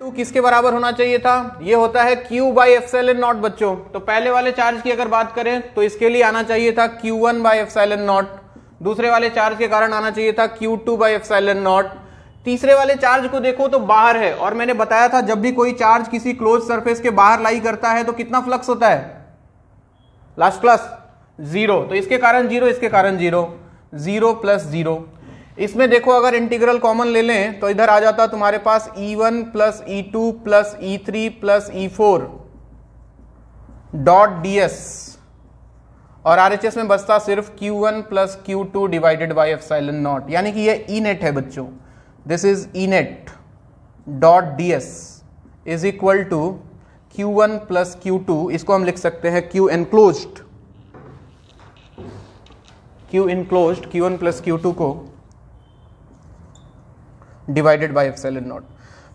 To किसके बराबर होना चाहिए था? ये होता है Q बाई एप्सिलॉन नॉट बच्चों। तो पहले वाले चार्ज की अगर बात करें तो इसके लिए आना चाहिए था Q1 बाई एप्सिलॉन नॉट, दूसरे वाले चार्ज के कारण आना चाहिए था Q2 बाई एप्सिलॉन नॉट, तीसरे वाले चार्ज को देखो तो बाहर है, और मैंने बताया था जब भी कोई चार्ज किसी क्लोज सरफेस के बाहर लाई करता है तो कितना फ्लक्स होता है लास्ट क्लास? जीरो। तो इसके कारण जीरो, इसके कारण जीरो, जीरो प्लस जीरो। इसमें देखो अगर इंटीग्रल कॉमन ले लें तो इधर आ जाता तुम्हारे पास E1 plus E2 plus E3 plus E4 dot ds, और RHS में बचता सिर्फ Q1 plus Q2 divided by epsilon naught, यानी कि ये E नेट है बच्चों। This is E net dot ds is equal to Q1 plus Q2, इसको हम लिख सकते हैं Q enclosed, Q1 plus Q2 को डिवाइडेड बाय एप्सिलॉन नॉट।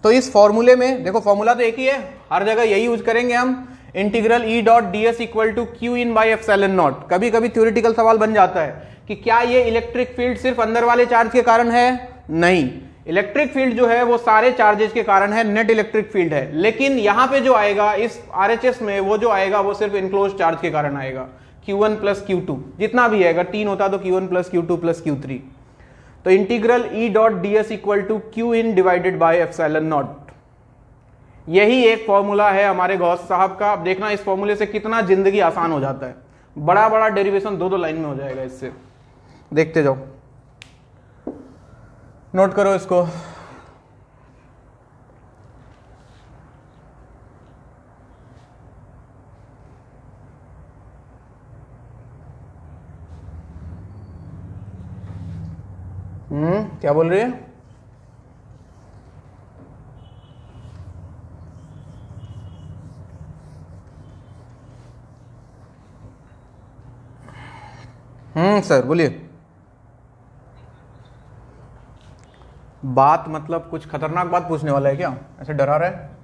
तो इस फॉर्मूले में देखो, फॉर्मूला तो एक ही है, हर जगह यही यूज करेंगे हम, integral E dot ds equal to Q in by epsilon naught. कभी कभी थ्योरेटिकल सवाल बन जाता है कि क्या ये इलेक्ट्रिक फील्ड सिर्फ अंदर वाले चार्ज के कारण है? नहीं, इलेक्ट्रिक फील्ड जो है वो सारे चार्जेस के कारण है, नेट इलेक्ट्रिक फील्ड है। लेकिन यहां पे जो आएगा इस RHS में, वो जो आएगा वो सिर्फ इनक्लोज चार्ज के कारण आएगा, Q1 प्लस Q2 जितना भी है, अगर 3 होता तो Q1 plus Q2 plus Q3। तो integral E dot ds equal to Q in divided by epsilon naught, यही एक फॉर्मूला है हमारे गॉस साहब का। अब देखना इस फॉर्मूले से कितना जिंदगी आसान हो जाता है, बड़ा बड़ा डेरिवेशन दो लाइन में हो जाएगा इससे। देखते जाओ, नोट करो इसको। क्या बोल रही है? सर बोलिए। बात मतलब कुछ खतरनाक बात पूछने वाला है क्या? ऐसे डरा रहा है?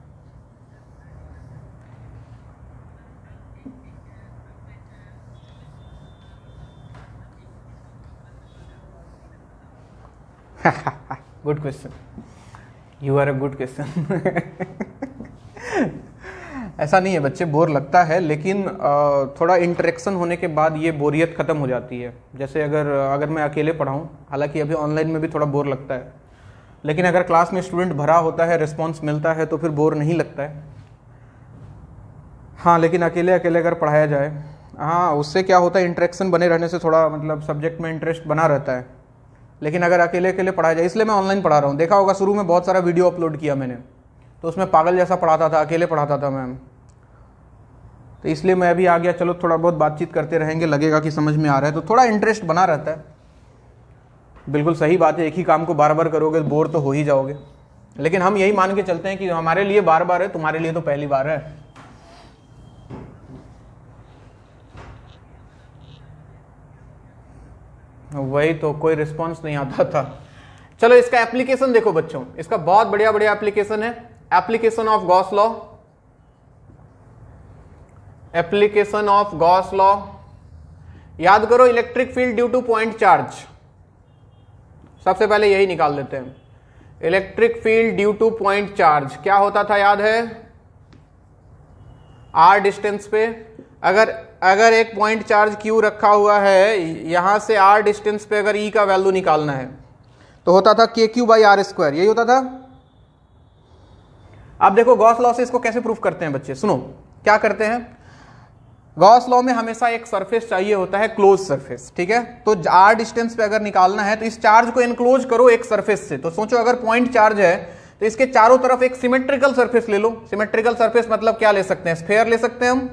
Good question, you are a good question. ऐसा नहीं है बच्चे, बोर लगता है, लेकिन थोड़ा इंटरेक्शन होने के बाद ये बोरियत खत्म हो जाती है। जैसे अगर मैं अकेले पढ़ाऊँ, हालांकि अभी ऑनलाइन में भी थोड़ा बोर लगता है, लेकिन अगर क्लास में स्टूडेंट भरा होता है, रिस्पॉन्स मिलता है तो फिर बोर नहीं लगता है। हाँ, लेकिन अकेले अकेले अगर पढ़ाया जाए, हाँ, उससे क्या होता है, इंटरेक्शन बने रहने से थोड़ा मतलब सब्जेक्ट में इंटरेस्ट बना रहता है। लेकिन अगर अकेले अकेले पढ़ाया जाए, इसलिए मैं ऑनलाइन पढ़ा रहा हूँ। देखा होगा शुरू में बहुत सारा वीडियो अपलोड किया मैंने, तो उसमें पागल जैसा पढ़ाता था, अकेले पढ़ाता था मैम, तो इसलिए मैं अभी आ गया। चलो थोड़ा बहुत बातचीत करते रहेंगे, लगेगा कि समझ में आ रहा है, तो थोड़ा इंटरेस्ट बना रहता है। बिल्कुल सही बात है, एक ही काम को बार बार करोगे बोर तो हो ही जाओगे। लेकिन हम यही मान के चलते हैं कि हमारे लिए बार बार है, तुम्हारे लिए तो पहली बार है। वही तो, कोई रिस्पॉन्स नहीं आता था। चलो इसका एप्लीकेशन देखो बच्चों, इसका बहुत बढ़िया बढ़िया एप्लीकेशन है। Application of Gauss law, application of Gauss law, याद करो, electric field due two point charge, सबसे पहले यही निकाल लेते हैं। Electric field due two point charge क्या होता था, याद है? r डिस्टेंस पे अगर एक पॉइंट चार्ज q रखा हुआ है, यहां से r डिस्टेंस पे अगर E का वैल्यू निकालना है तो होता था kq बाई आर स्क्वायर, यही होता था। अब देखो गॉस लॉ से इसको कैसे प्रूफ करते हैं बच्चे, सुनो क्या करते हैं। गॉस लॉ में हमेशा एक सरफेस चाहिए होता है, क्लोज सरफेस, ठीक है। तो r डिस्टेंस पे अगर निकालना है तो इस चार्ज को एनक्लोज करो एक सरफेस से। तो सोचो अगर पॉइंट चार्ज है तो इसके चारों तरफ एक सिमेट्रिकल सरफेस ले लो। सिमेट्रिकल सरफेस मतलब क्या ले सकते हैं, स्फेयर ले सकते हैं हम।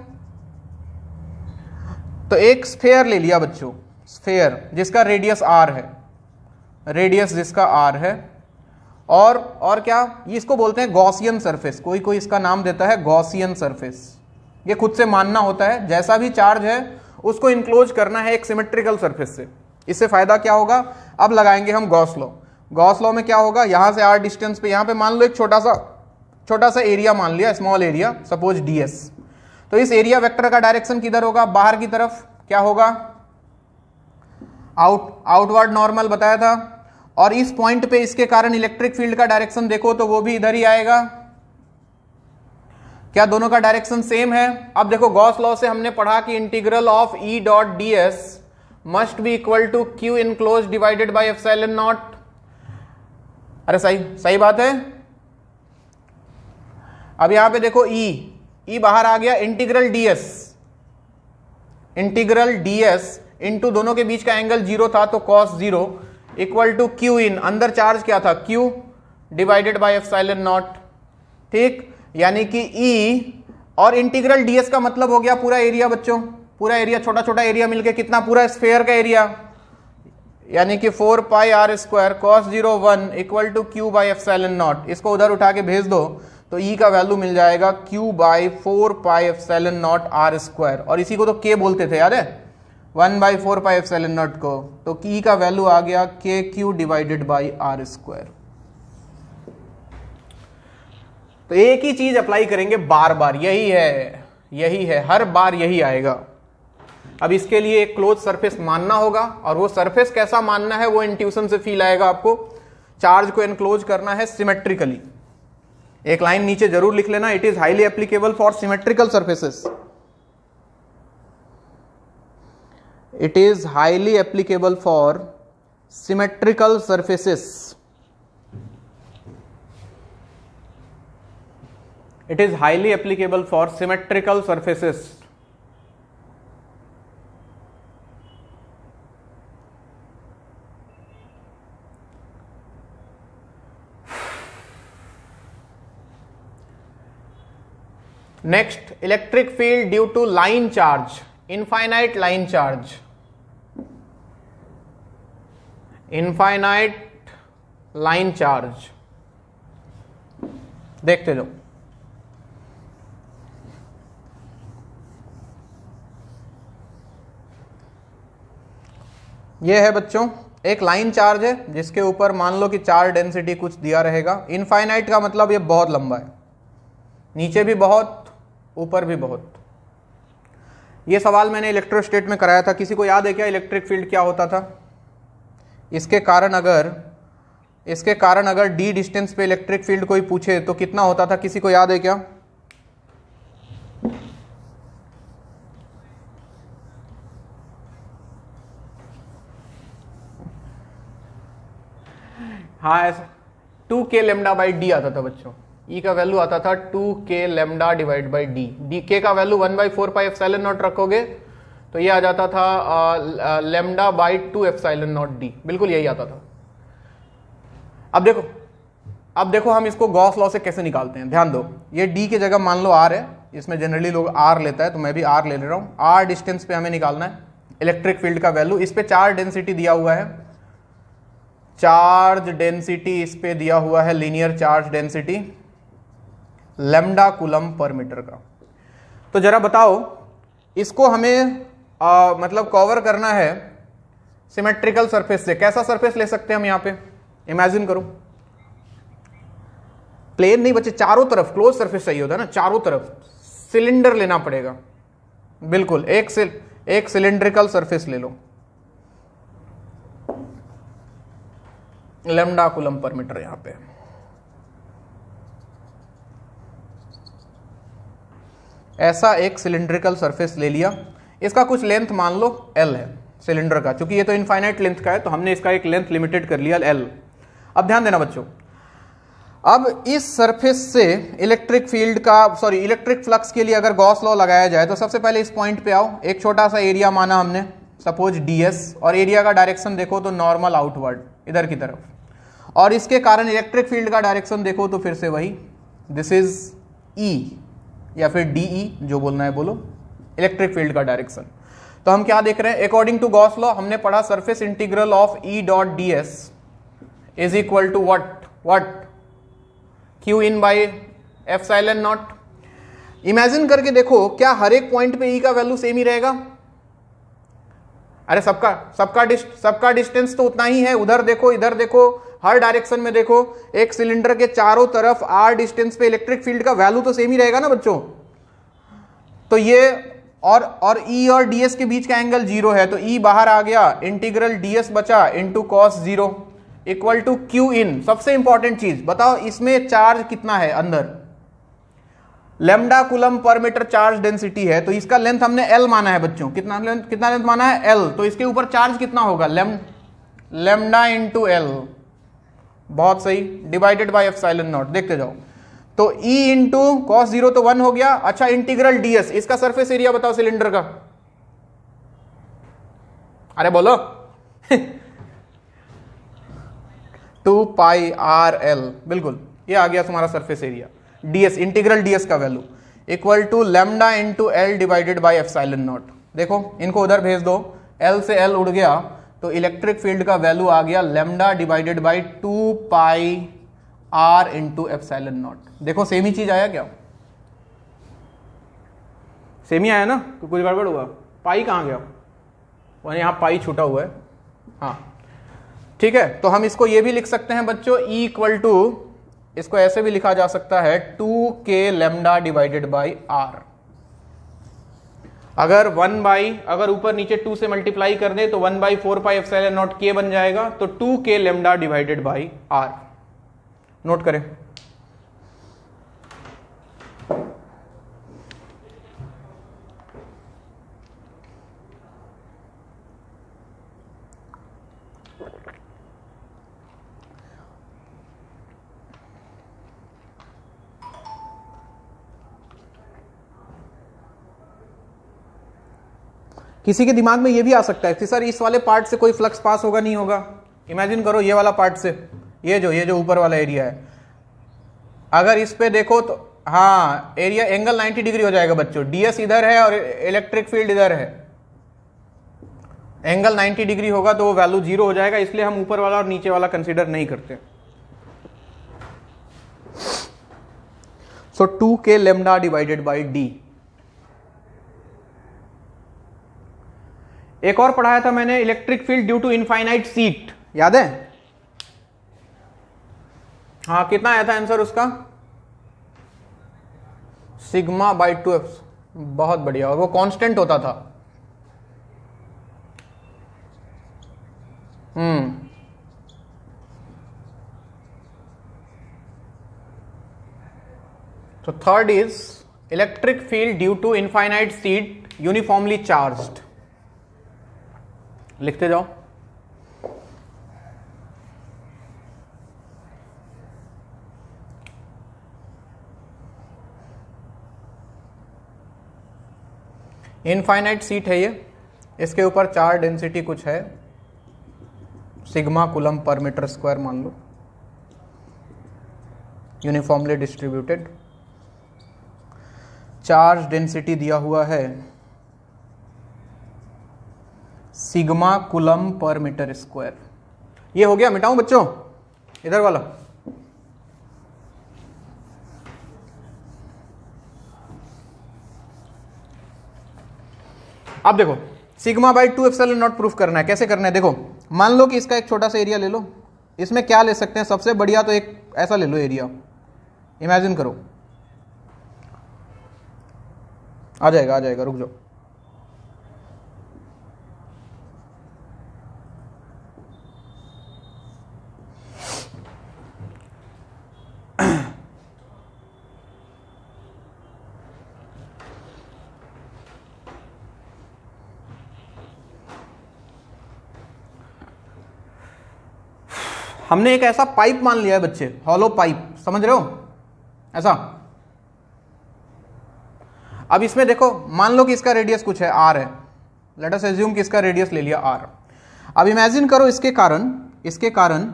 तो एक स्फेयर ले लिया बच्चों, स्फेयर जिसका रेडियस r है, रेडियस जिसका r है, और क्या, ये इसको बोलते हैं गॉसियन सरफेस। कोई कोई इसका नाम देता है गॉसियन सरफेस। ये खुद से मानना होता है, जैसा भी चार्ज है उसको इनक्लोज करना है एक सिमेट्रिकल सरफेस से। इससे फायदा क्या होगा, अब लगाएंगे हम गॉस लॉ। गॉस लॉ में क्या होगा, यहां से r डिस्टेंस पे, यहां पे मान लो एक छोटा सा एरिया मान लिया, स्मॉल एरिया, सपोज ds। तो इस एरिया वेक्टर का डायरेक्शन किधर होगा, बाहर की तरफ। क्या होगा, आउटवर्ड नॉर्मल बताया था। और इस पॉइंट पे इसके कारण इलेक्ट्रिक फील्ड का डायरेक्शन देखो तो वो भी इधर ही आएगा, क्या दोनों का डायरेक्शन सेम है? अब देखो गॉस लॉ से हमने पढ़ा कि integral of E dot D S must be equal to Q enclose divided by epsilon naught. अरे सही बात है। अब यहां पे देखो ई बाहर आ गया, इंटीग्रल डीएस इंटू दोनों के बीच का एंगल 0 था तो cos 0 equal to Q in, अंदर चार्ज क्या था Q divided by epsilon naught. ठीक, यानी कि E और इंटीग्रल डीएस का मतलब हो गया पूरा एरिया बच्चों, पूरा एरिया, छोटा छोटा एरिया मिलके कितना, पूरा स्फेयर का एरिया, यानी कि 4 pi r square cos 0 1 equal to Q by epsilon naught. इसको उधर उठा के भेज दो तो E का वैल्यू मिल जाएगा Q by 4 pi epsilon naught are square, और इसी को तो K बोलते थे, याद है, 1/4 पाई एप्सिलॉन नॉट को। तो E का वैल्यू आ गया KQ divided by R square. तो एक ही चीज अप्लाई करेंगे बार बार, यही है, हर बार यही आएगा। अब इसके लिए एक क्लोज सरफेस मानना होगा, और वो सरफेस कैसा मानना है वो इंट्यूशन से फील आएगा आपको। चार्ज को एनक्लोज करना है सिमेट्रिकली। एक लाइन नीचे जरूर लिख लेना, it is highly applicable for symmetrical surfaces. It is highly applicable for symmetrical surfaces. It is highly applicable for symmetrical surfaces. Next, electric field due to line charge, infinite line charge. Infinite line charge. देखते जाओ। ये है बच्चों एक line charge है जिसके ऊपर मान लो कि चार्ज डेंसिटी कुछ दिया रहेगा। इनफाइनाइट का मतलब ये बहुत लंबा है, नीचे भी बहुत, ऊपर भी बहुत। ये सवाल मैंने इलेक्ट्रोस्टेट में कराया था, किसी को याद है क्या इलेक्ट्रिक फील्ड क्या होता था? इसके कारण अगर डी डिस्टेंस पे इलेक्ट्रिक फील्ड कोई पूछे तो कितना होता था, किसी को याद है क्या? हाँ, ऐसा 2k लेमडा बाई डी आता था बच्चों। E का वैल्यू आता था 2k lambda divide by D. K का वैल्यू 1/4 पाई एप्सिलॉन नॉट रखोगे तो ये आ जाता था lambda by 2 epsilon not D, बिल्कुल यही आता था। अब देखो हम इसको गॉस लॉ से कैसे निकालते हैं, ध्यान दो। ये D की जगह मान लो R है, इसमें जनरली लोग R लेता है तो मैं भी R ले रहा हूँ। R डिस्टेंस पे हमें निकालना है इलेक्ट्रिक फील्ड का वैल्यू। इस पे चार्ज डेंसिटी दिया हुआ है, चार्ज डेंसिटी इस पे दिया हुआ है, linear charge density lambda coulomb per metre का। तो जरा बताओ इसको हमें मतलब कवर करना है सिमेट्रिकल सरफेस से। कैसा सरफेस ले सकते हैं हम? यहां पे इमेजिन करो, प्लेन नहीं बच्चे, चारों तरफ क्लोज सरफेस चाहिए होता है ना, चारों तरफ सिलेंडर लेना पड़ेगा। बिल्कुल एक सिलेंड्रिकल सरफेस ले लो, लैम्डा कूलम पर मीटर। यहां पे ऐसा एक सिलिंड्रिकल सरफेस ले लिया, इसका कुछ लेंथ मान लो L है सिलेंडर का, क्योंकि ये तो इनफाइनाइट लेंथ का है तो हमने इसका एक लेंथ लिमिटेड कर लिया L। अब ध्यान देना बच्चों, अब इस सरफेस से इलेक्ट्रिक फ्लक्स के लिए अगर गॉस लॉ लगाया जाए तो सबसे पहले इस पॉइंट पे आओ। एक छोटा सा एरिया माना हमने, सपोज ds, और एरिया का डायरेक्शन देखो तो नॉर्मल आउटवर्ड इधर की तरफ, और इसके कारण इलेक्ट्रिक फील्ड का डायरेक्शन देखो तो फिर से वही, दिस इज E या फिर DE, जो बोलना है बोलो, इलेक्ट्रिक फील्ड का डायरेक्शन। तो हम क्या देख रहे हैं, अकॉर्डिंग टू गॉस लॉ हमने पढ़ा surface integral of E dot ds is equal to what Q in by epsilon naught. Imagine करके देखो क्या हर एक पॉइंट पे E का वैल्यू सेम ही रहेगा? अरे सबका डिस्टेंस तो उतना ही है। उधर देखो, इधर देखो, हर डायरेक्शन में देखो, एक सिलेंडर के चारों तरफ r डिस्टेंस पे इलेक्ट्रिक फील्ड का वैल्यू तो सेम ही रहेगा ना बच्चों। तो ये और E और ds के बीच का एंगल 0 है तो E बाहर आ गया, इंटीग्रल ds बचा into cos 0 equal to Q in. सबसे इंपॉर्टेंट चीज बताओ, इसमें चार्ज कितना है अंदर? Lambda coulomb per metre charge density है, तो इसका लेंथ हमने L माना है बच्चों। कितना लेंथ माना है? L। तो इसके ऊपर चार्ज कितना होगा? Lambda into L। बहुत सही, डिवाइडेड बाय एप्सिलॉन नॉट। देखते जाओ, तो E इंटू कॉस 0 तो 1 हो गया। अच्छा, इंटीग्रल ds, इसका सरफेस एरिया बताओ सिलेंडर का। अरे बोलो 2 पाई RL, बिल्कुल ये आ गया तुम्हारा surface area. ds, integral ds का value equal to lambda into L divided by epsilon naught. देखो इनको उधर भेज दो, L से L उड़ गया, तो इलेक्ट्रिक फील्ड का वैल्यू आ गया lambda divided by 2 pi R into epsilon naught. देखो सेम ही चीज आया क्या? सेम ही आया ना? तो कुछ गड़बड़ हुआ? पाई कहाँ गया? वह यहाँ पाई छूटा हुआ है। हाँ ठीक है, तो हम इसको ये भी लिख सकते हैं बच्चों, E इक्वल टू, इसको ऐसे भी लिखा जा सकता है 2k lambda divided by R। अगर अगर ऊपर नीचे 2 से मल्टीप्लाई कर दे तो 1/4 पाई एप्सिलॉन नॉट k बन जाएगा, तो 2k lambda divided by R। Note करें। किसी के दिमाग में ये भी आ सकता है कि सर इस वाले पार्ट से कोई फ्लक्स पास होगा नहीं होगा। इमेजिन करो ये वाला पार्ट से, ये जो ऊपर वाला एरिया है, अगर इस पे देखो तो हाँ एरिया एंगल 90 डिग्री हो जाएगा बच्चों। ds इधर है और इलेक्ट्रिक फील्ड इधर है, एंगल 90 डिग्री होगा तो वो वैल्यू 0 हो जाएगा, इसलिए हम ऊपर वाला और नीचे वाला कंसीडर नहीं करते। So 2k lambda divided by d। एक और पढ़ाया था मैंने, electric field due to infinite sheet, याद है? हाँ, कितना आया था आंसर उसका? Sigma by 2f। बहुत बढ़िया, और वो कांस्टेंट होता था। तो third is electric field due to infinite sheet uniformly charged. लिखते जाओ। इनफाइनाइट सीट है ये, इसके ऊपर चार्ज डेंसिटी कुछ है, sigma coulomb per metre square मान लो, यूनिफॉर्मली डिस्ट्रीब्यूटेड। चार्ज डेंसिटी दिया हुआ है sigma coulomb per metre square. ये हो गया, मिटाऊं बच्चों इधर वाला? अब देखो sigma by 2 epsilon naught proof करना है। कैसे करना है? देखो मान लो कि इसका एक छोटा सा एरिया ले लो, इसमें क्या ले सकते हैं? सबसे बढ़िया तो एक ऐसा ले लो एरिया, इमेजिन करो। आ जाएगा, रुक जाओ। हमने एक ऐसा पाइप मान लिया है बच्चे, हॉलो पाइप, समझ रहे हो? ऐसा। अब इसमें देखो, मान लो कि इसका रेडियस कुछ है, r है। लेट अस अज्यूम कि इसका रेडियस ले लिया r। अब इमेजिन करो इसके कारण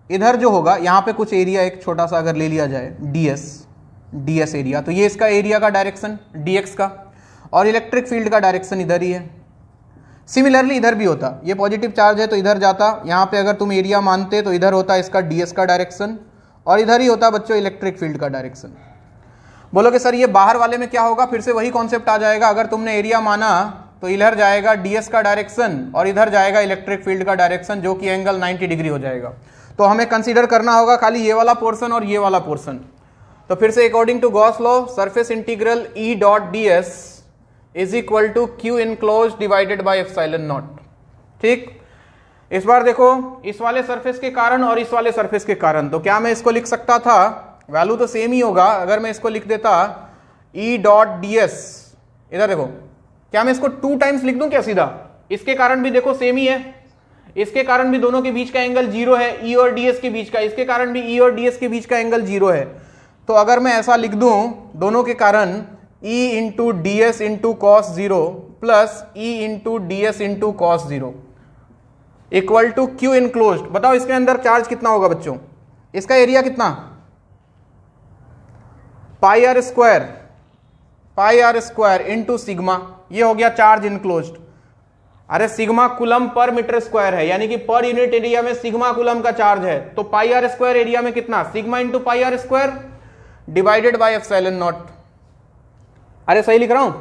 इधर जो होगा, यहां पे कुछ एरिया एक छोटा सा अगर ले लिया जाए, ds एरिया, तो ये इसका एरिया का डायरेक्शन dx का, और इलेक्ट्रिक फील्ड का डायरेक्शन इधर ही है। सिमिलरली इधर भी होता, ये पॉजिटिव चार्ज है तो इधर जाता, यहाँ पे अगर तुम एरिया मानते तो इधर होता इसका ds का डायरेक्शन, और इधर ही होता बच्चों इलेक्ट्रिक फील्ड का डायरेक्शन। बोलोगे सर ये बाहर वाले में क्या होगा? फिर से वही कॉन्सेप्ट आ जाएगा। अगर तुमने एरिया माना तो इधर जाएगा ds का डायरेक्शन और इधर जाएगा इलेक्ट्रिक फील्ड का डायरेक्शन, जो कि एंगल 90 डिग्री हो जाएगा। तो हमें कंसीडर करना होगा खाली ये वाला पोर्शन और ये वाला पोर्शन। तो फिर से according to Gauss law, surface integral E dot ds is equal to Q enclose divided by epsilon naught. ठीक, इस बार देखो इस वाले सरफेस के कारण और इस वाले सरफेस के कारण, तो क्या मैं इसको लिख सकता था? वैल्यू तो सेम ही होगा। अगर मैं इसको लिख देता ई डॉट ds, इधर देखो, क्या मैं इसको 2 टाइम्स लिख दूं क्या सीधा? इसके कारण भी देखो सेम ही है, इसके कारण भी दोनों के बीच का एंगल 0 है, ई और ds के बीच का, इसके कारण भी ई और ds के बीच का एंगल 0 है। तो अगर मैं ऐसा लिख दूं दोनों के कारण e into d s into cos 0 plus E into d s into cos 0 equal to Q enclosed, बताओ इसके अंदर चार्ज कितना होगा बच्चों? इसका एरिया कितना? Pi r square into sigma, ये हो गया चार्ज इनक्लोज्ड। अरे sigma coulomb per metre square है, यानी कि पर यूनिट एरिया में सिग्मा कूलम का चार्ज है, तो पाई आर स्क्वायर एरिया में कितना? Sigma into pi r square divided by epsilon naught. अरे सही लिख रहा हूं?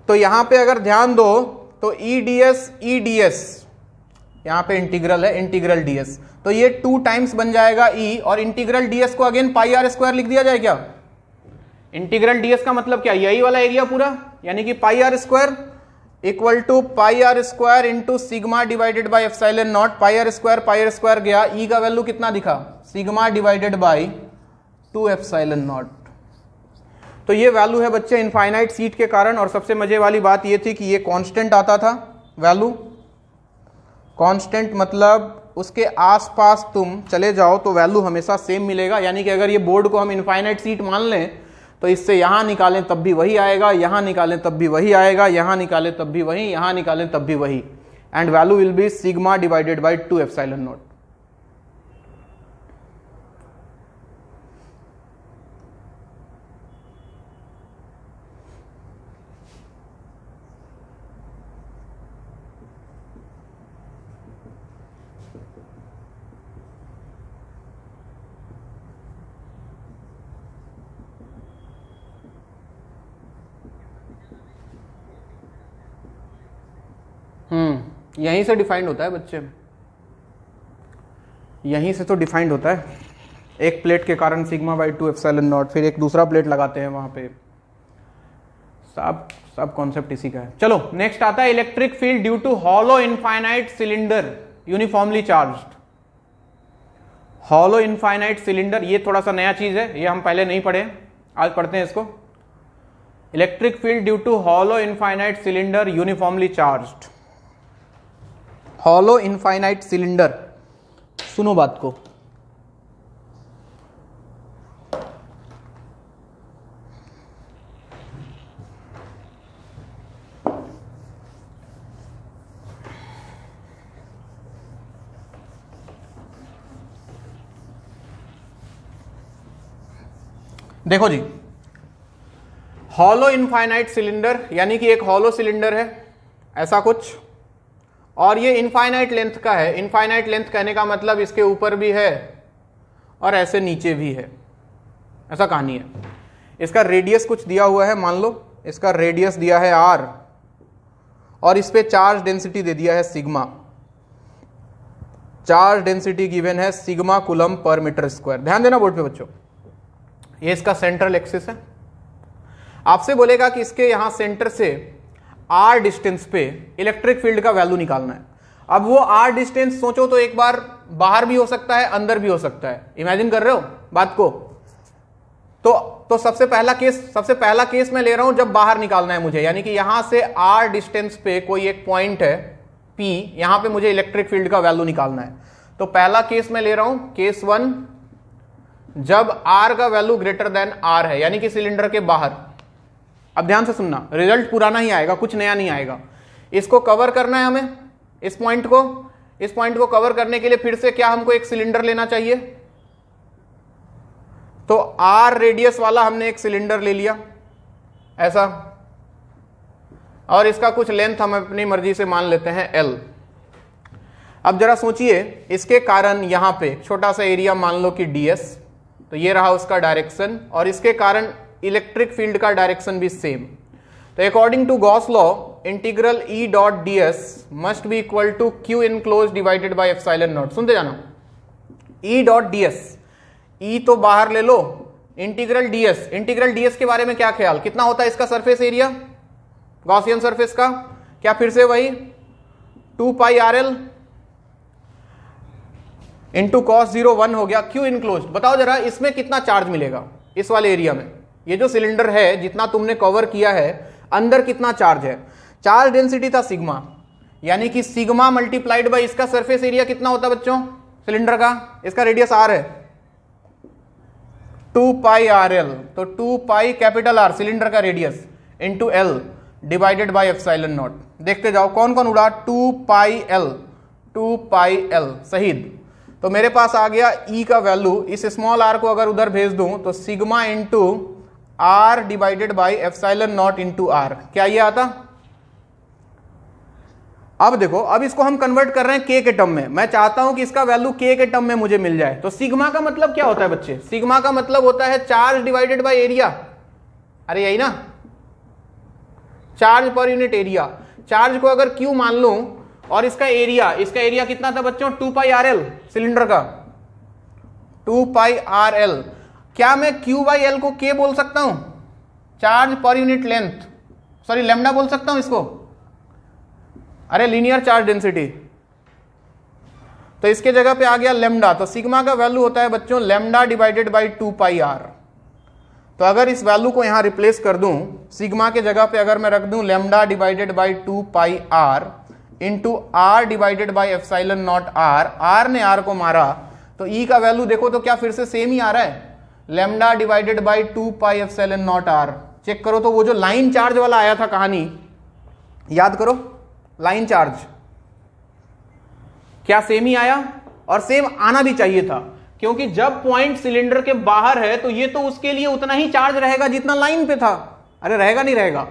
तो यहां पे अगर ध्यान दो तो ई ds यहां पे इंटीग्रल है, इंटीग्रल ds, तो ये 2 टाइम्स बन जाएगा e, और इंटीग्रल ds को अगेन पाई आर स्क्वायर लिख दिया जाए क्या? इंटीग्रल ds का मतलब क्या? यही वाला एरिया पूरा, यानी कि pi r square equal to pi r square into sigma divided by epsilon naught. Pi r square गया, e का वैल्यू कितना दिखा? Sigma divided by 2 epsilon naught. तो ये वैल्यू है बच्चे इनफाइनाइट सीट के कारण, और सबसे मजे वाली बात ये थी कि ये कांस्टेंट आता था वैल्यू। कांस्टेंट मतलब उसके आसपास तुम चले जाओ तो वैल्यू हमेशा सेम मिलेगा, यानी कि अगर ये बोर्ड को हम इनफाइनाइट सीट मान लें तो इससे यहां निकालें तब भी वही आएगा, यहां निकालें तब भी वही आएगा, यहां निकालें तब भी वही, यहां निकालें तब भी वही, and value will be sigma divided by 2 epsilon not. यहीं से डिफाइंड होता है बच्चे, यहीं से तो डिफाइंड होता है। एक प्लेट के कारण सिग्मा बाई 2 एप्सिलॉन नॉट, फिर एक दूसरा प्लेट लगाते हैं वहां पे, सब कॉन्सेप्ट इसी का है। चलो नेक्स्ट आता है electric field due to hollow infinite cylinder uniformly charged. Hollow infinite cylinder ये थोड़ा सा नया चीज है, ये हम पहले नहीं पढ़े, आज पढ़ते हैं इसको। Electric field due to hollow infinite cylinder uniformly charged. Hollow infinite cylinder, सुनो बात को, देखो जी, हॉलो इनफाइनाइट सिलेंडर यानी कि एक हॉलो सिलेंडर है ऐसा कुछ, और ये इनफाइनाइट लेंथ का है। इनफाइनाइट लेंथ कहने का मतलब इसके ऊपर भी है और ऐसे नीचे भी है, ऐसा कहानी है। इसका रेडियस कुछ दिया हुआ है, मान लो इसका रेडियस दिया है r, और इस पे चार्ज डेंसिटी दे दिया है सिग्मा। चार्ज डेंसिटी गिवन है sigma coulomb per metre square. ध्यान देना बोर्ड पे बच्चों, ये इसका सेंट्रल एक्सिस है। आपसे बोलेगा कि इसके यहां सेंटर से r डिस्टेंस पे इलेक्ट्रिक फील्ड का वैल्यू निकालना है। अब वो r डिस्टेंस सोचो तो एक बार बाहर भी हो सकता है, अंदर भी हो सकता है। इमेजिन कर रहे हो बात को? तो सबसे पहला केस मैं ले रहा हूं जब बाहर निकालना है मुझे, यानी कि यहां से r डिस्टेंस पे कोई एक पॉइंट है P, यहां पे मुझे इलेक्ट्रिक फील्ड का वैल्यू निकालना है। तो पहला केस मैं ले रहा हूं केस 1, जब r का वैल्यू ग्रेटर देन r है, यानी कि सिलेंडर के बाहर। अब ध्यान से सुनना, रिजल्ट पुराना ही आएगा, कुछ नया नहीं आएगा। इसको कवर करना है हमें, इस पॉइंट को कवर करने के लिए फिर से क्या हमको एक सिलेंडर लेना चाहिए। तो r रेडियस वाला हमने एक सिलेंडर ले लिया ऐसा, और इसका कुछ लेंथ हम अपनी मर्जी से मान लेते हैं l। अब जरा सोचिए, इसके कारण यहां पे छोटा सा एरिया मान लो कि ds, तो ये रहा उसका डायरेक्शन, और इसके कारण इलेक्ट्रिक फील्ड का डायरेक्शन भी सेम। तो according to Gauss law, integral E dot ds must be equal to Q enclose divided by epsilon naught. सुनते जाना, E डॉट ds, E तो बाहर ले लो, इंटीग्रल ds के बारे में क्या ख्याल, कितना होता है इसका सरफेस एरिया गॉसियन सरफेस का? क्या फिर से वही 2 पाई RL। इंटू cos 0 1 हो गया, Q इनक्लोज। बताओ जरा इसमें कितना चार्ज मिलेगा इस वाले एरिया में? ये जो सिलेंडर है जितना तुमने कवर किया है, अंदर कितना चार्ज है? चार्ज डेंसिटी था सिग्मा, यानी कि सिग्मा मल्टीप्लाइड बाय इसका सरफेस एरिया कितना होता है बच्चों सिलेंडर का? इसका रेडियस r है 2 पाई RL, तो 2 पाई कैपिटल R सिलेंडर का radius into L divided by epsilon not. देखते जाओ कौन कौन उड़ा, 2 पाई L शहीद। तो मेरे पास आ गया E का वैल्यू, इस स्मॉल r को अगर उधर भेज दूं तो sigma into R divided by epsilon not into R। क्या ये आता? अब देखो, अब इसको हम कन्वर्ट कर रहे हैं K के टर्म में। मैं चाहता हूं कि इसका वैल्यू K के टर्म में मुझे मिल जाए। तो सिग्मा का मतलब क्या होता है बच्चे? सिग्मा का मतलब होता है चार्ज डिवाइडेड बाय एरिया। अरे यही ना, चार्ज पर यूनिट एरिया। चार्ज को अगर Q मान लूं और इसका एरिया कितना था बच्चों? 2 पाई RL सिलेंडर का, 2 पाई RL। क्या मैं Q बाई L को K बोल सकता हूं? Charge per unit length, sorry lambda बोल सकता हूं इसको। अरे लीनियर चार्ज डेंसिटी, तो इसके जगह पे आ गया लेमडा। तो सिग्मा का वैल्यू होता है बच्चों lambda divided by 2 pi R। तो अगर इस वैल्यू को यहां रिप्लेस कर दूं, सिग्मा के जगह पे अगर मैं रख दूं lambda divided by 2 pi R into R divided by epsilon naught R ने R को मारा, तो E का वैल्यू देखो तो क्या फिर से सेम ही आ रहा है, lambda divided by 2 pi epsilon naught R। Check करो तो वो जो लाइन चार्ज वाला आया था कहानी, याद करो लाइन चार्ज, क्या सेम ही आया? और सेम आना भी चाहिए था, क्योंकि जब पॉइंट सिलेंडर के बाहर है तो ये तो उसके लिए उतना ही चार्ज रहेगा जितना लाइन पे था। अरे रहेगा नहीं रहेगा?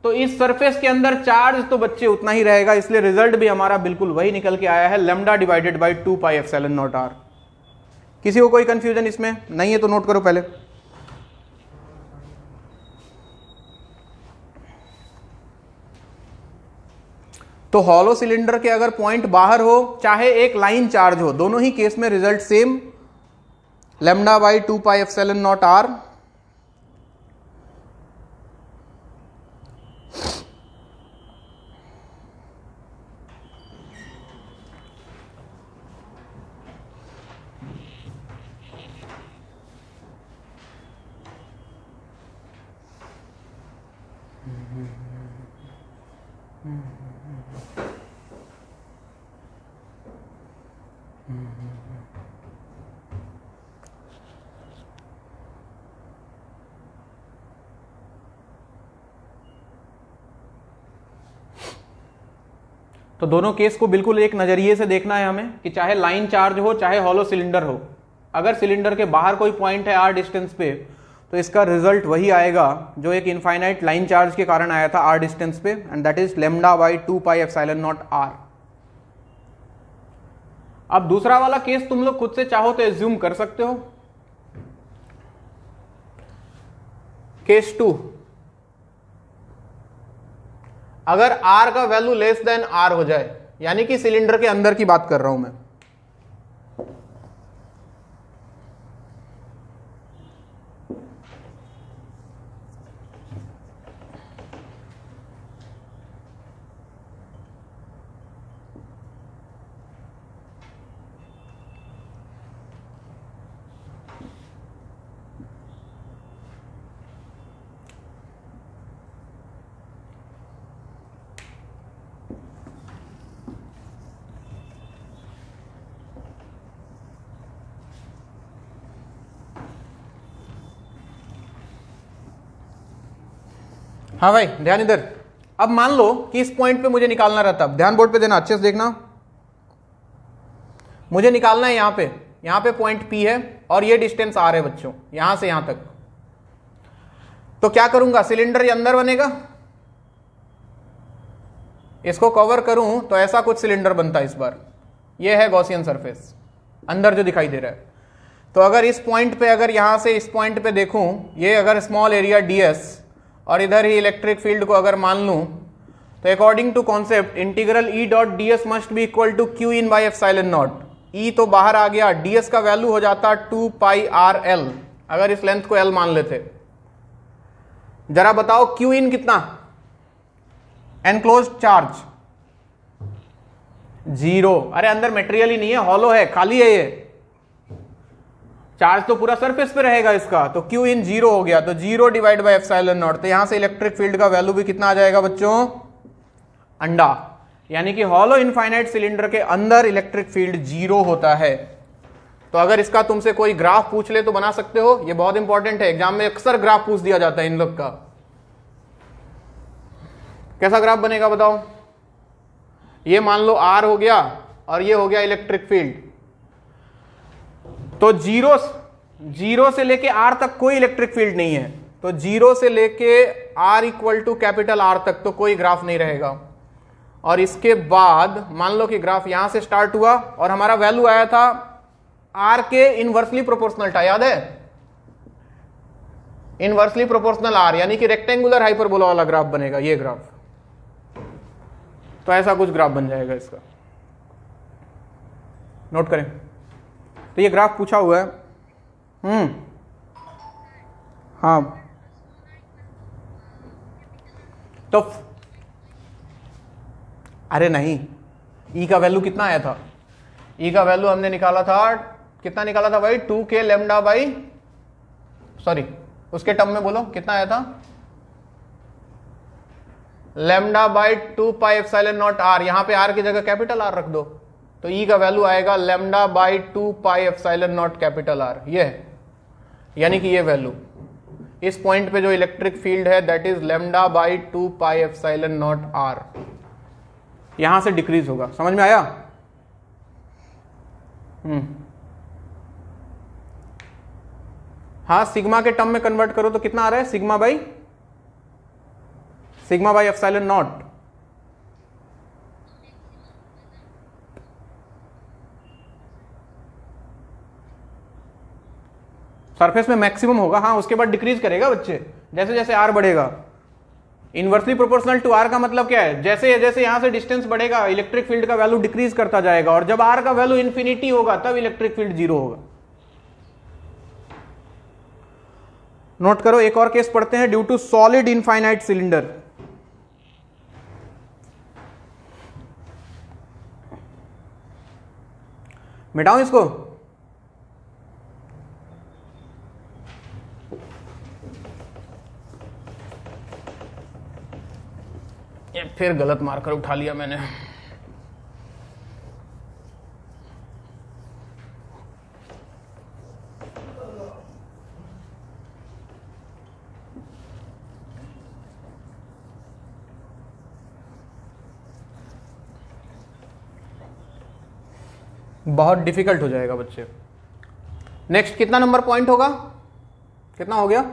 तो इस सरफेस के अंदर चार्ज तो बच्चे उतना ही रहेगा, इसलिए रिजल्ट भी हमारा बिल्कुल वही निकल के आया है, lambda divided by 2 pi epsilon naught R। किसी को कोई कंफ्यूजन इसमें नहीं है तो नोट करो पहले। तो हॉलो सिलेंडर के अगर पॉइंट बाहर हो चाहे एक लाइन चार्ज हो, दोनों ही केस में result same, lambda by 2 pi epsilon naught R। तो दोनों केस को बिल्कुल एक नजरिए से देखना है हमें कि चाहे लाइन चार्ज हो चाहे हॉलो सिलेंडर हो, अगर सिलेंडर के बाहर कोई पॉइंट है R डिस्टेंस पे, तो इसका रिजल्ट वही आएगा जो एक इनफाइनाइट लाइन चार्ज के कारण आया था R डिस्टेंस पे, and that is lambda by 2 pi epsilon naught R। अब दूसरा वाला केस तुम लोग खुद से चाहो तो एज्यूम कर सकते हो। केस 2, अगर R का वैल्यू लेस देन R हो जाए, यानी कि सिलेंडर के अंदर की बात कर रहा हूं मैं, हाँ भाई ध्यान इधर। अब मान लो कि इस पॉइंट पे मुझे निकालना रहता, ध्यान बोर्ड पे देना, अच्छे से देखना, मुझे निकालना है यहां पे पॉइंट P है और ये डिस्टेंस R है बच्चों, यहां से यहां तक। तो क्या करूंगा, सिलेंडर ये अंदर बनेगा, इसको कवर करूं तो ऐसा कुछ सिलेंडर बनता है। इस बार ये है गॉसियन सरफेस अंदर जो दिखाई दे रहा है। तो अगर इस पॉइंट पे, अगर यहां से इस पॉइंट पे देखूं, ये अगर स्मॉल एरिया ds और इधर ही इलेक्ट्रिक फील्ड को अगर मान लूं, तो according to concept integral E dot ds must be equal to Q in by epsilon naught. E तो बाहर आ गया, ds का वैल्यू हो जाता 2 पाई RL, अगर इस लेंथ को L मान लेते। जरा बताओ Q इन कितना, एनक्लोज्ड चार्ज, जीरो। अरे अंदर मेटेरियल ही नहीं है, हॉलो है, खाली है ये, चार्ज तो पूरा सरफेस पे रहेगा इसका, तो क्यू इन जीरो हो गया, तो zero divide by epsilon naught. तो यहां से इलेक्ट्रिक फील्ड का वैल्यू भी कितना आ जाएगा बच्चों, अंडा, यानी कि हॉलो इनफाइनाइट सिलेंडर के अंदर इलेक्ट्रिक फील्ड जीरो होता है। तो अगर इसका तुमसे कोई ग्राफ पूछ ले तो बना सकते हो, ये बहुत इंपॉर्टेंट है, एग्जाम में अक्सर ग्राफ पूछ दिया जाता है इन लोग का। कैसा ग्राफ बनेगा बताओ, ये मान लो आर हो गया और ये हो गया इलेक्ट्रिक फील्ड, तो जीरो से लेके आर तक कोई इलेक्ट्रिक फील्ड नहीं है, तो जीरो से लेके r equal to capital R तक तो कोई ग्राफ नहीं रहेगा। और इसके बाद मान लो कि ग्राफ यहां से स्टार्ट हुआ और हमारा वैल्यू आया था आर के इनवर्सली प्रोपोर्शनल था, याद है, इनवर्सली प्रोपोर्शनल आर, यानी कि रेक्टेंगुलर हाइपरबोला वाला ग्राफ बनेगा ये ग्राफ। तो ऐसा कुछ ग्राफ बन जाएगा इसका, नोट करें। तो ये ग्राफ पूछा हुआ है। हाँ, तो अरे नहीं, ई का वैल्यू कितना आया था, ई का वैल्यू हमने निकाला था, कितना निकाला था भाई, 2k लैम्डा बाई, सॉरी उसके टर्म में बोलो कितना आया था, lambda by 2 pi epsilon naught r, यहां पे आर की जगह कैपिटल आर रख दो, तो ई का वैल्यू आएगा lambda by 2 pi epsilon not capital R, ये है, यानी कि ये वैल्यू इस पॉइंट पे जो इलेक्ट्रिक फील्ड है that is lambda by 2 pi epsilon naught r, यहां से डिक्रीज होगा। समझ में आया? हाँ, सिग्मा के टर्म में कन्वर्ट करो तो कितना आ रहा है, sigma by epsilon not, surface में मैक्सिमम होगा। हाँ, उसके बाद डिक्रीज करेगा बच्चे जैसे जैसे आर बढ़ेगा। इनवर्सली प्रोपोर्शनल टू आर का मतलब क्या है, जैसे जैसे यहां से डिस्टेंस बढ़ेगा इलेक्ट्रिक फील्ड का वैल्यू डिक्रीज करता जाएगा, और जब आर का वैल्यू इंफिनिटी होगा तब इलेक्ट्रिक फील्ड जीरो होगा। नोट करो, एक और केस पढ़ते हैं, due to solid infinite cylinder. मिटाऊं इसको, ये फिर गलत मार्कर उठा लिया मैंने। बहुत डिफिकल्ट हो जाएगा बच्चे। नेक्स्ट कितना नंबर पॉइंट होगा, कितना हो गया,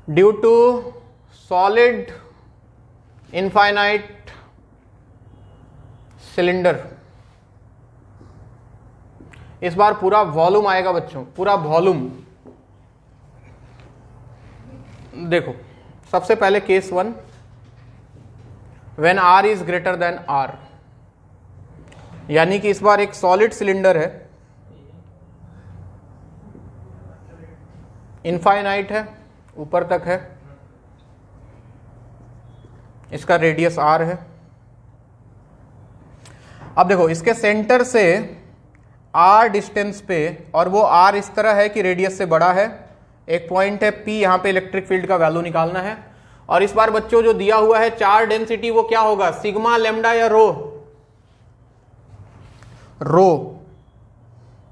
due to solid infinite cylinder. इस बार पूरा वॉल्यूम आएगा बच्चों, पूरा वॉल्यूम। देखो सबसे पहले case 1, when r is greater than R, यानी कि इस बार एक सॉलिड सिलेंडर है, इनफाइनाइट है, ऊपर तक है, इसका रेडियस आर है। अब देखो इसके सेंटर से आर डिस्टेंस पे, और वो आर इस तरह है कि रेडियस से बड़ा है, एक पॉइंट है पी, यहां पे इलेक्ट्रिक फील्ड का वैल्यू निकालना है। और इस बार बच्चों जो दिया हुआ है चार्ज डेंसिटी वो क्या होगा, सिग्मा लेमडा या रो,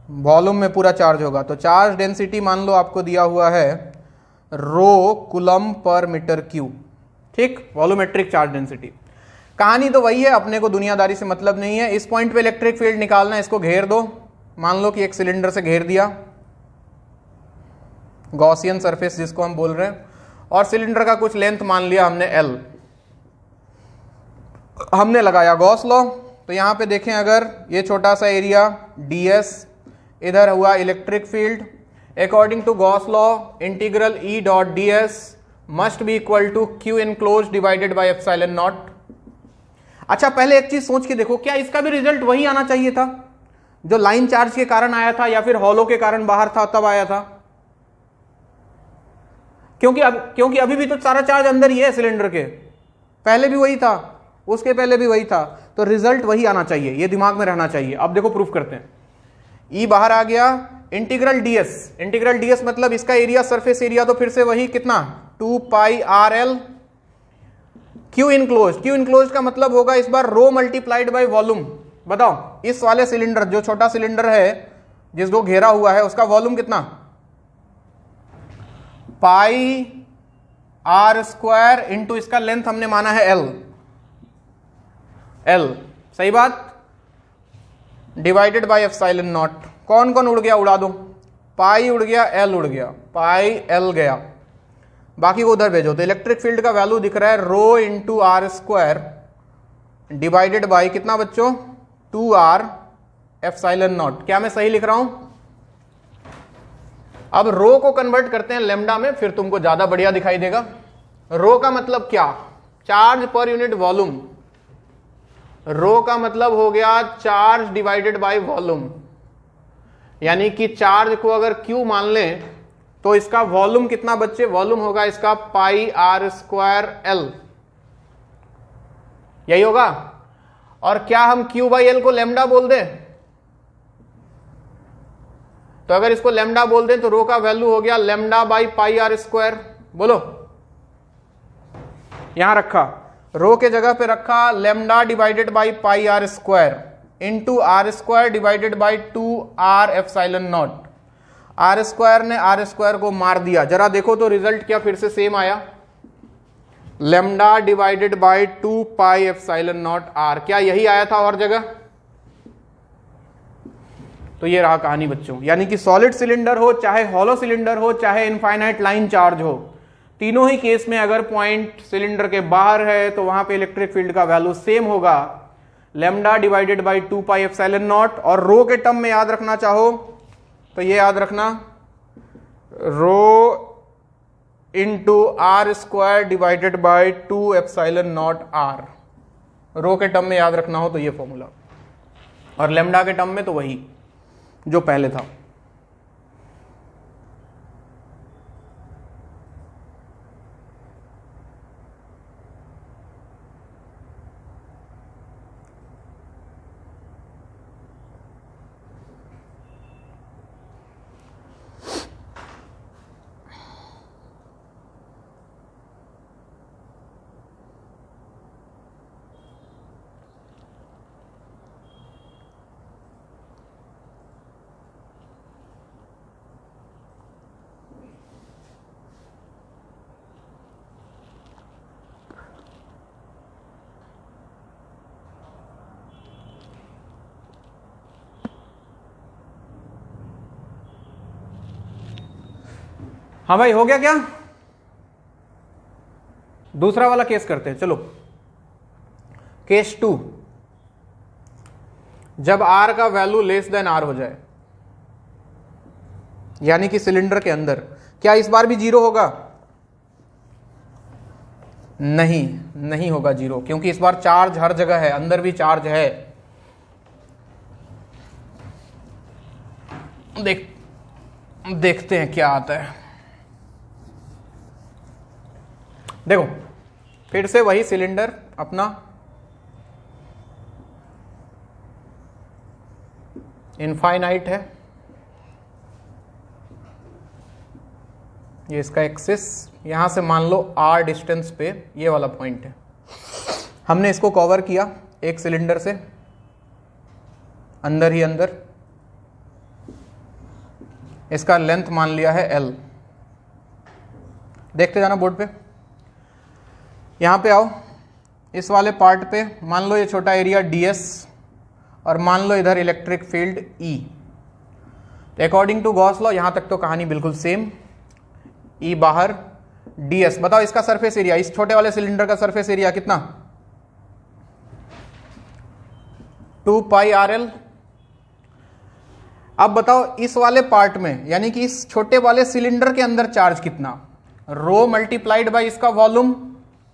वॉल्यूम में पूरा चार्ज होगा, तो चार्ज डेंसिटी मान लो आपको दिया हुआ है रो कूलम पर मीटर क्यूब, ठीक, वॉल्यूमेट्रिक चार्ज डेंसिटी। कहानी तो वही है, अपने को दुनियादारी से मतलब नहीं है। इस पॉइंट पे इलेक्ट्रिक फील्ड निकालना है, इसको घेर दो, मान लो कि एक सिलेंडर से घेर दिया, गॉसियन सरफेस जिसको हम बोल रहे हैं, और सिलेंडर का कुछ लेंथ मान लिया हमने L, हमने लगाया गॉस लॉ। तो यहां पे देखें, अगर ये छोटा सा एरिया ds, इधर हुआ electric field, according to Gauss law integral E dot ds must be equal to q enclose divided by epsilon naught. अच्छा पहले एक चीज सोच के देखो, क्या इसका भी रिजल्ट वही आना चाहिए था जो लाइन चार्ज के कारण आया था, या फिर हॉलो के कारण बाहर था तब आया था? क्योंकि अभी भी तो सारा चार्ज अंदर ही है सिलेंडर के, पहले भी वही था, उसके पहले भी वही था, तो रिजल्ट वही आना चाहिए, ये दिमाग में रहना चाहिए। अब देखो प्रूफ करते हैं। ई बाहर आ गया, इंटीग्रल डीएस, इंटीग्रल डीएस मतलब इसका एरिया सरफेस एरिया, तो फिर से वही कितना 2 pi r L Q enclose. Q enclose का मतलब होगा इस बार रो मल्टीप्लाइड बाय वॉल्यूम। बताओ इस वाले सिलेंडर, जो छोटा सिलेंडर है जिसको घेरा हुआ है, उसका वॉल्यूम कितना, पाई आर स्क्वायर इंटू इसका लेंथ हमने माना है एल, एल सही बात, डिवाइडेड बाय एप्सिलॉन नॉट। कौन कौन उड़ गया, उड़ा दो, पाई उड़ गया, एल उड़ गया, पाई एल गया, बाकी को उधर भेजो। तो इलेक्ट्रिक फील्ड का वैल्यू दिख रहा है rho into r square divided by कितना बच्चों, 2r एप्सिलॉन नॉट। क्या मैं सही लिख रहा हूं? अब रो को कन्वर्ट करते हैं लेमडा में, फिर तुमको ज्यादा बढ़िया दिखाई देगा। रो का मतलब क्या, चार्ज पर यूनिट वॉल्यूम। रो का मतलब हो गया चार्ज डिवाइडेड बाय वॉल्यूम, यानी कि चार्ज को अगर Q मान लें तो इसका वॉल्यूम कितना बच्चे, वॉल्यूम होगा इसका पाई आर स्क्वायर एल, यही होगा। और क्या हम Q बाई एल को लेमडा बोल दें, तो अगर इसको लेमडा बोल दें तो रो का वैल्यू हो गया lambda by pi r square. बोलो, यहां रखा, रो के जगह पे रखा lambda divided by pi r square into r square divided by 2r epsilon naught. Are square ने आर स्क्वायर को मार दिया, जरा देखो तो रिजल्ट क्या फिर से सेम आया, lambda divided by 2 pi epsilon naught r. क्या यही आया था और जगह? तो ये रहा कहानी बच्चों। यानी कि सॉलिड सिलेंडर हो, चाहे हॉलो सिलेंडर हो, चाहे इनफाइनाइट लाइन चार्ज हो, तीनों ही केस में अगर पॉइंट सिलेंडर के बाहर है तो वहां पे इलेक्ट्रिक फील्ड का वैल्यू सेम होगा, lambda divided by 2 pi epsilon not. और रो के टर्म में याद रखना चाहो तो ये याद रखना, rho into r square divided by 2 epsilon naught r. Rho के टर्म में याद रखना हो तो ये फॉर्मूला, और लेमडा के टर्म में तो वही जो पहले था। हाँ भाई, हो गया क्या? दूसरा वाला केस करते हैं, चलो। केस 2, जब R का वैल्यू लेस देन R हो जाए, यानी कि सिलेंडर के अंदर, क्या इस बार भी 0 होगा? नहीं होगा 0, क्योंकि इस बार चार्ज हर जगह है, अंदर भी चार्ज है। देखते हैं क्या आता है। देखो फिर से वही सिलेंडर अपना, इनफाइनाइट है, ये इसका एक्सिस, यहां से मान लो r डिस्टेंस पे ये वाला पॉइंट है। हमने इसको कवर किया एक सिलेंडर से, अंदर ही अंदर, इसका लेंथ मान लिया है l। देखते जाना बोर्ड पे। यहां पे आओ, इस वाले पार्ट पे मान लो ये छोटा एरिया ds, और मान लो इधर electric field E। According to Gauss law यहां तक तो कहानी बिल्कुल सेम, E बाहर ds। बताओ इसका सरफेस एरिया, इस छोटे वाले सिलेंडर का सरफेस एरिया कितना, 2 पाई RL। अब बताओ इस वाले पार्ट में, यानी कि इस छोटे वाले सिलेंडर के अंदर चार्ज कितना, रो मल्टीप्लाइड बाई इसका वॉल्यूम,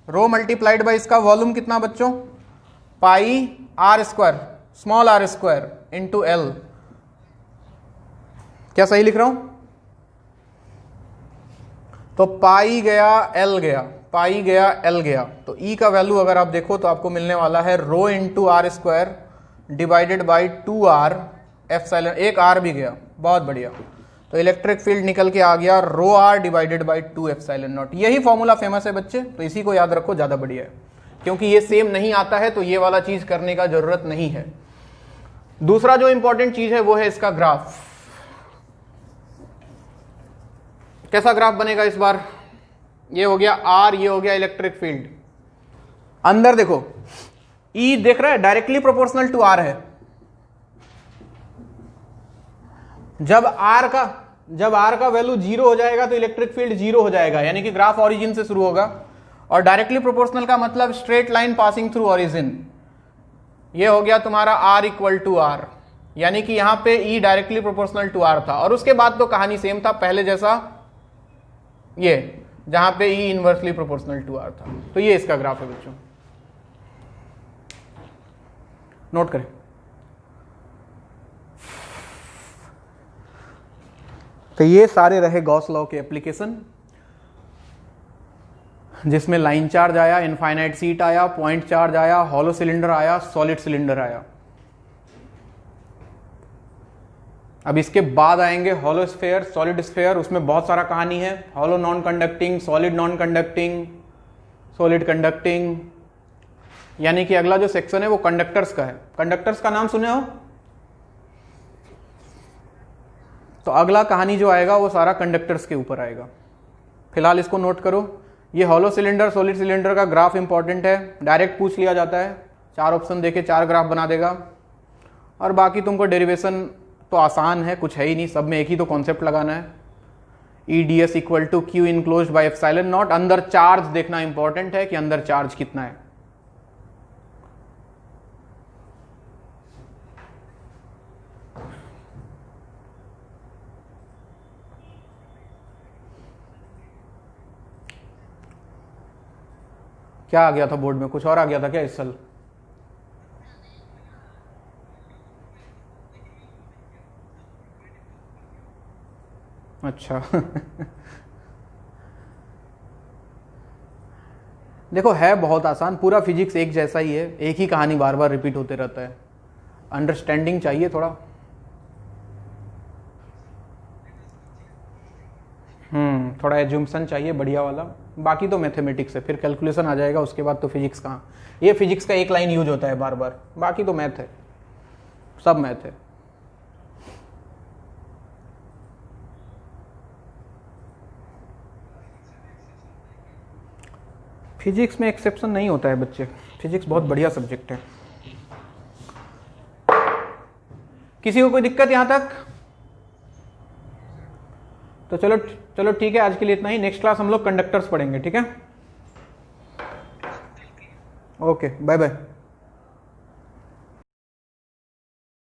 रो मल्टीप्लाइड बाई इसका वॉल्यूम कितना बच्चों, pi r square, small r square into L. क्या सही लिख रहा हूं? तो पाई गया, एल गया, पाई गया एल गया, तो ई का वैल्यू अगर आप देखो तो आपको मिलने वाला है rho into r square divided by 2r epsilon, एक आर भी गया, बहुत बढ़िया। तो इलेक्ट्रिक फील्ड निकल के आ गया rho r divided by 2 epsilon naught. यही फॉर्मूला फेमस है बच्चे, तो इसी को याद रखो, ज्यादा बढ़िया है। क्योंकि ये सेम नहीं आता है तो ये वाला चीज करने का जरूरत नहीं है। दूसरा जो इंपॉर्टेंट चीज है वो है इसका ग्राफ। कैसा ग्राफ बनेगा इस बार? ये हो गया आर, ये हो गया इलेक्ट्रिक फील्ड। अंदर देखो ई देख रहा है, डायरेक्टली प्रोपोर्शनल टू आर है। जब आर का वैल्यू 0 हो जाएगा तो इलेक्ट्रिक फील्ड 0 हो जाएगा, यानी कि ग्राफ ओरिजिन से शुरू होगा। और डायरेक्टली प्रोपोर्शनल का मतलब straight line passing through origin. ये हो गया तुम्हारा आर इक्वल टू आर, यानी कि यहां पे E directly proportional to r था। और उसके बाद तो कहानी सेम था पहले जैसा, ये जहां पे ई इनवर्सली प्रोपोर्शनल टू आर था। तो ये इसका ग्राफ है बच्चों, नोट करें। तो ये सारे रहे गॉस लॉ के एप्लीकेशन, जिसमें लाइन चार्ज आया, इनफाइनाइट सीट आया, पॉइंट चार्ज आया, हॉलो सिलेंडर आया, सॉलिड सिलेंडर आया। अब इसके बाद आएंगे हॉलो स्फेयर, सॉलिड स्फेयर। उसमें बहुत सारा कहानी है, hollow non conducting, solid non conducting, solid conducting. यानी कि अगला जो सेक्शन है वो कंडक्टर्स का है। कंडक्टर्स का नाम सुने हो? तो अगला कहानी जो आएगा वो सारा कंडक्टर्स के ऊपर आएगा। फिलहाल इसको नोट करो। ये हॉलो सिलेंडर, सॉलिड सिलेंडर का ग्राफ इंपॉर्टेंट है, डायरेक्ट पूछ लिया जाता है। 4 ऑप्शन देके 4 ग्राफ बना देगा। और बाकी तुमको डेरिवेशन तो आसान है, कुछ है ही नहीं, सब में एक ही तो कॉन्सेप्ट लगाना है। E d s equal to Q enclose by epsilon naught. अंदर चार्ज देखना इंपॉर्टेंट है कि अंदर चार्ज कितना है। क्या आ गया था बोर्ड में? कुछ और आ गया था क्या इस साल? अच्छा देखो है बहुत आसान, पूरा फिजिक्स एक जैसा ही है, एक ही कहानी बार बार रिपीट होते रहता है। अंडरस्टैंडिंग चाहिए थोड़ा। थोड़ा एज्यूम्सन चाहिए बढ़िया वाला। बाकी तो मैथमेटिक्स है, फिर कैलकुलेशन आ जाएगा, उसके बाद तो फिजिक्स कहाँ। ये फिजिक्स का एक लाइन यूज होता है बार बार, बाकी तो मैथ है, सब मैथ है। फिजिक्स में एक्सेप्शन नहीं होता है बच्चे, फिजिक्स बहुत बढ़िया सब्जेक्ट है। किसी को कोई दिक्कत यहां तक? तो चलो ठीक है, आज के लिए इतना ही। नेक्स्ट क्लास हम लोग कंडक्टर्स पढ़ेंगे, ठीक है? Okay, bye bye.